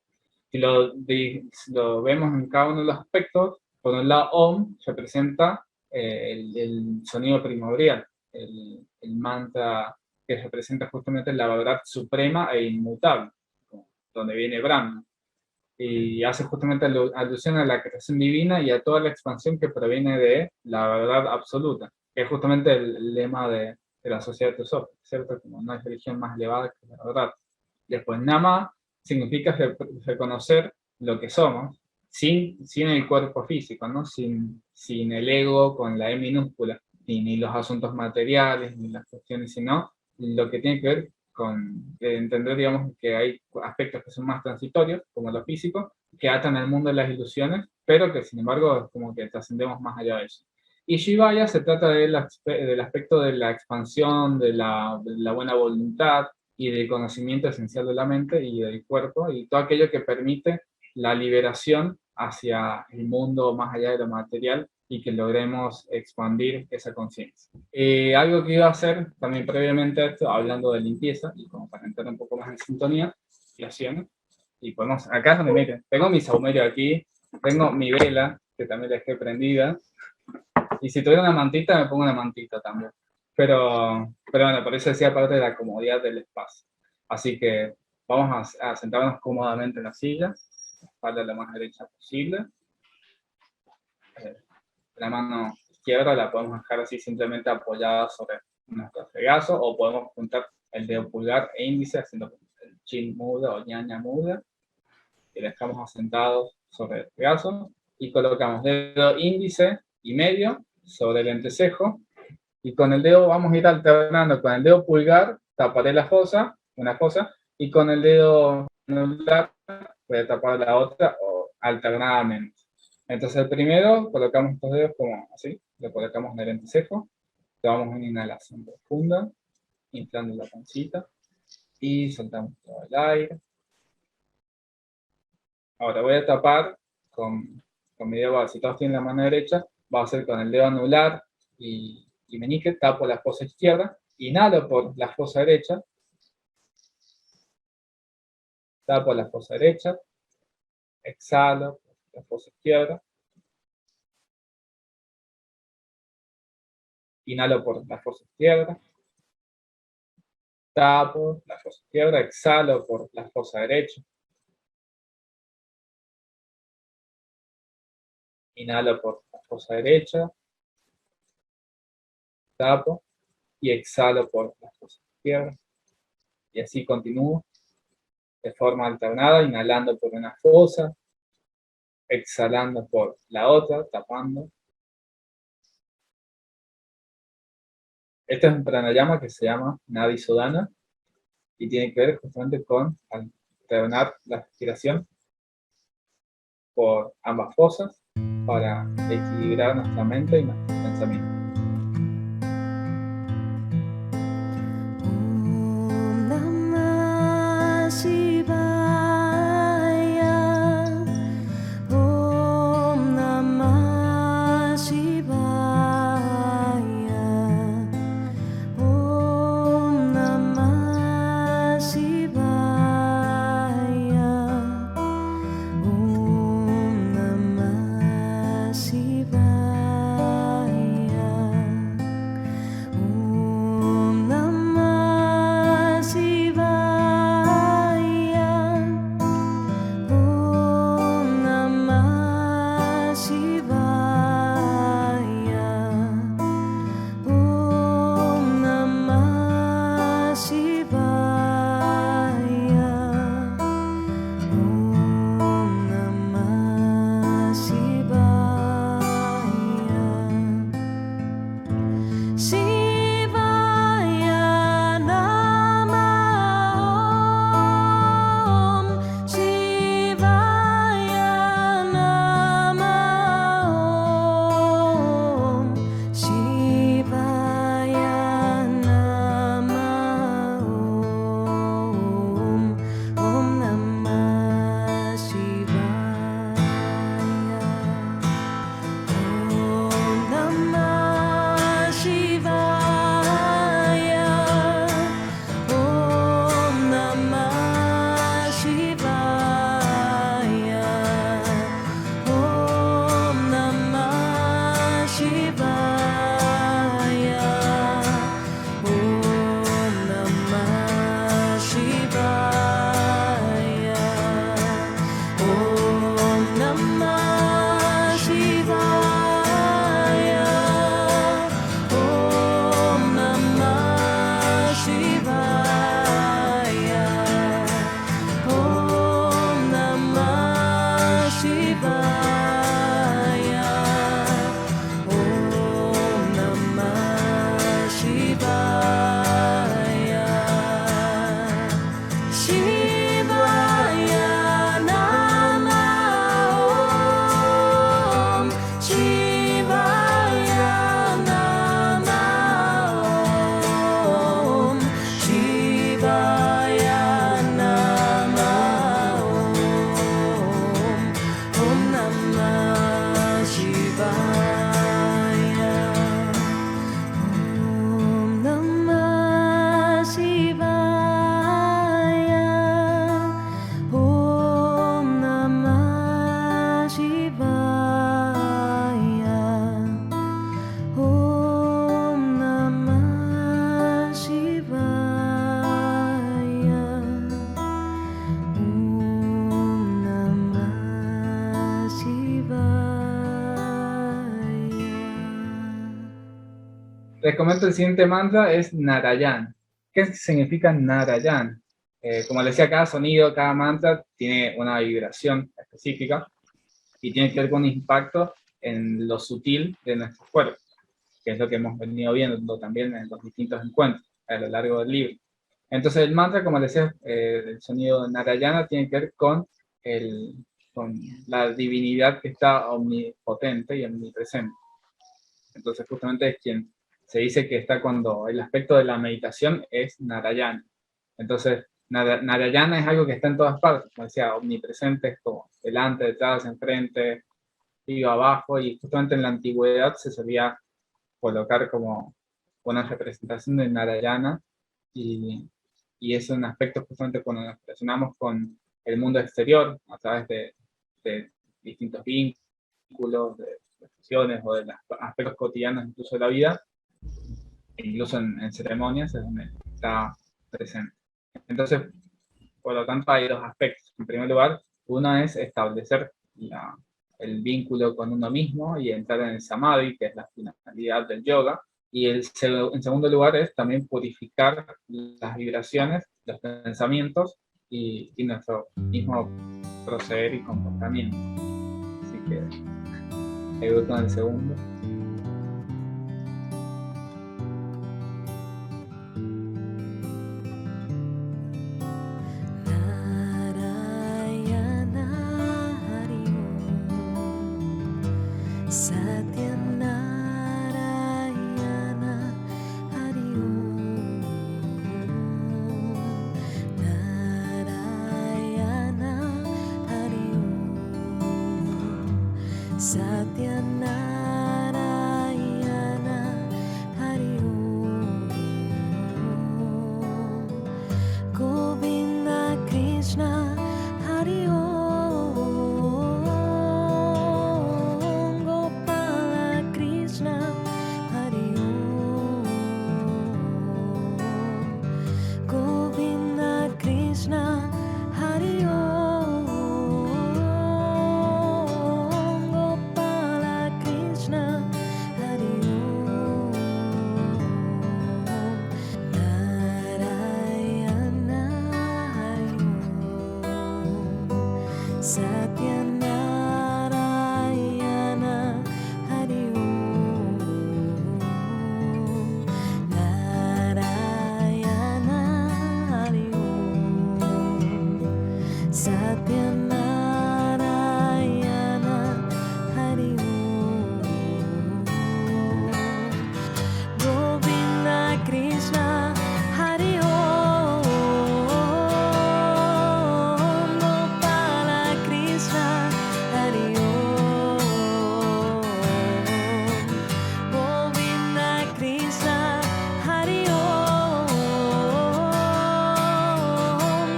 Si lo vemos en cada uno de los aspectos, por un lado Om representa el sonido primordial, el mantra que representa justamente la verdad suprema e inmutable, donde viene Brahma, y hace justamente alusión a la creación divina y a toda la expansión que proviene de la verdad absoluta, que es justamente el lema de la sociedad teosófica, ¿cierto? Como no hay religión más elevada que la verdad. Después, Nama significa reconocer lo que somos, sin el cuerpo físico, ¿no? Sin el ego con la E minúscula, ni los asuntos materiales, ni las cuestiones, sino lo que tiene que ver con entender, digamos, que hay aspectos que son más transitorios, como lo físico, que atan al mundo de las ilusiones, pero que sin embargo es como que trascendemos más allá de eso. Y Shivaya se trata del aspecto de la expansión, de la buena voluntad y del conocimiento esencial de la mente y del cuerpo, y todo aquello que permite la liberación hacia el mundo más allá de lo material, y que logremos expandir esa conciencia. Algo que iba a hacer también previamente a esto, hablando de limpieza, y como para entrar un poco más en sintonía, y podemos, acá es donde miren, tengo mi saumerio aquí, tengo mi vela, que también la dejé prendida, y si tuviera una mantita, me pongo una mantita también. Pero bueno, por eso decía parte de la comodidad del espacio. Así que vamos a sentarnos cómodamente en la silla, la espalda lo más derecha posible. La mano izquierda la podemos dejar así simplemente apoyada sobre nuestro regazo, o podemos juntar el dedo pulgar e índice haciendo el chin muda o ñaña muda, y la dejamos asentados sobre el regazo, y colocamos dedo índice y medio sobre el entrecejo, y con el dedo vamos a ir alternando. Con el dedo pulgar taparé una fosa, y con el dedo anular voy a tapar la otra, o alternadamente. Entonces el primero colocamos estos dedos como así, lo colocamos en el entrecejo, tomamos una inhalación profunda, inflando la pancita, y soltamos todo el aire. Ahora voy a tapar con mi dedo, si todos tienen la mano derecha, va a ser con el dedo anular y meñique, tapo la fosa izquierda, inhalo por la fosa derecha, tapo la fosa derecha, exhalo por la fosa izquierda, inhalo por la fosa izquierda, tapo la fosa izquierda, exhalo por la fosa derecha, inhalo por la fosa derecha, tapo y exhalo por la fosa izquierda. Y así continúo de forma alternada, inhalando por una fosa, exhalando por la otra, tapando. Este es un pranayama que se llama Nadi Sodhana y tiene que ver justamente con entrenar la respiración por ambas fosas para equilibrar nuestra mente y nuestros pensamientos. Les comento el siguiente mantra, es Narayan. ¿Qué significa Narayan? Como les decía, cada sonido, cada mantra tiene una vibración específica y tiene que ver con un impacto en lo sutil de nuestro cuerpo, que es lo que hemos venido viendo también en los distintos encuentros a lo largo del libro. Entonces el mantra, como les decía, el sonido Narayana tiene que ver con la divinidad que está omnipotente y omnipresente. Entonces justamente es quien se dice que está cuando el aspecto de la meditación es Narayana. Entonces, Narayana es algo que está en todas partes, como decía, omnipresente, es como delante, detrás, enfrente, arriba, abajo, y justamente en la antigüedad se solía colocar como una representación de Narayana, y es un aspecto justamente cuando nos relacionamos con el mundo exterior, a través de distintos vínculos, de reflexiones o de los aspectos cotidianos incluso de la vida, incluso en ceremonias es donde está presente. Entonces, por lo tanto, hay dos aspectos. En primer lugar, uno es establecer el vínculo con uno mismo y entrar en el samadhi, que es la finalidad del yoga. Y en segundo lugar es también purificar las vibraciones, los pensamientos y nuestro mismo proceder y comportamiento. Así que, voy con el segundo. Satyanarayana Hari Om. Narayana Hari Om. Satyanarayana Hari Om. Govinda Krishna Hari Om. Gopala Krishna Hari Om. Govinda Krishna Hari Om. Gopala Krishna Hari Om. Narayana Hari Om. Satyanarayana Hari Om. Narayana Hari Om. Satyanarayana Hari Om. Govinda Krishna Hari Om. Gopala Krishna Hari Om. Govinda Krishna Hari Om.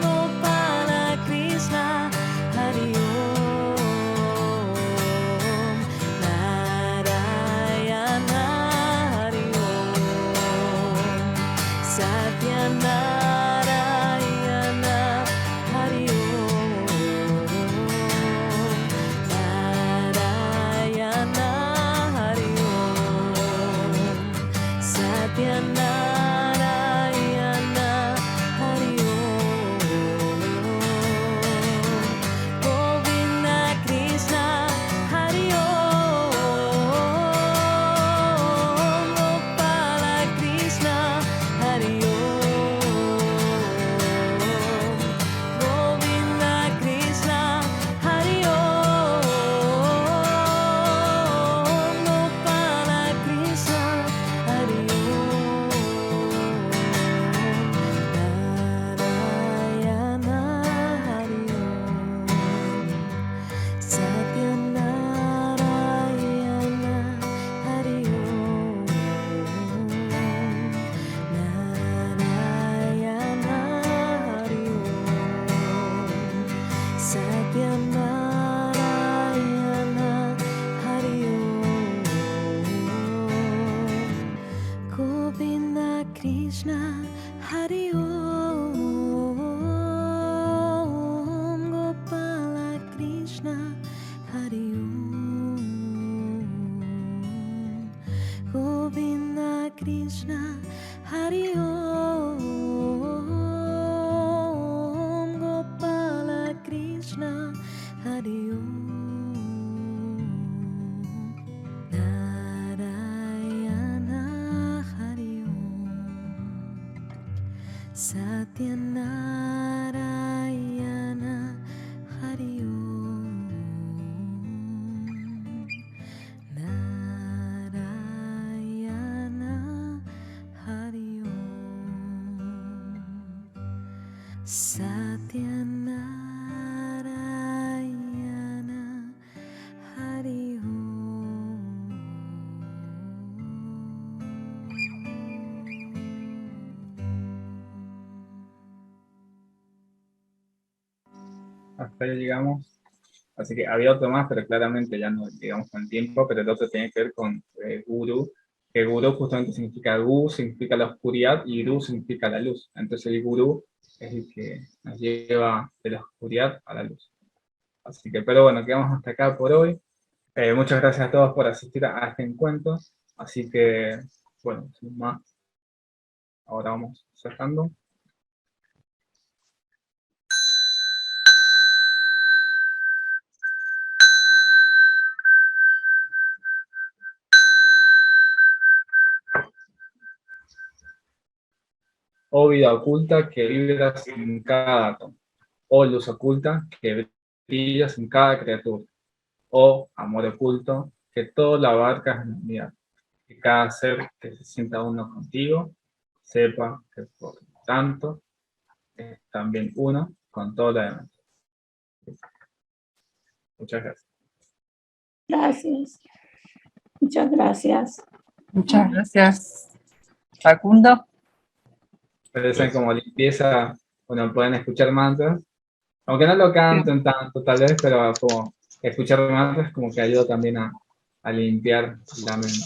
Gopala Krishna Hari Om. Narayana Hari Om. Satyanarayana Hari Om. Narayana Hari Om. Satyanarayana Hari Om. Govinda Krishna Hari Om. Gopala Krishna Hari Om. Govinda Krishna Hari Om. Gopala Krishna Hari Om. Narayana Hari Om. Satyanarayana Hari Om. Narayana Hari Om. Satyanarayana Hari Om. Govinda Krishna Hari Om. Gopala Krishna Hari Om. Govinda Krishna Hari Om. Gopala Krishna Hari Om. Narayana Hari Om. Satyanarayana Hari Om. Narayana Hari Om. Satyanarayana Hari Hasta ahí llegamos. Así que había otro más, pero claramente ya no llegamos con el tiempo, pero el otro tiene que ver con Guru, que Guru justamente significa Gu, significa la oscuridad, y Ru significa la luz. Entonces el Guru es el que nos lleva de la oscuridad a la luz. Así que, pero bueno, quedamos hasta acá por hoy. Muchas gracias a todos por asistir a este encuentro. Así que, bueno, sin más, ahora vamos cerrando. O vida oculta que vibras en cada átomo, o luz oculta que brillas en cada criatura, o amor oculto que todo lo abarcas en la unidad. Que cada ser que se sienta uno contigo, sepa que por tanto es también uno con todo lo demás. Muchas gracias. Gracias. Muchas gracias. Muchas gracias. Facundo. Parecen como limpieza, bueno, pueden escuchar mantras, aunque no lo canten tanto tal vez, pero como escuchar mantras como que ayuda también a limpiar la mente.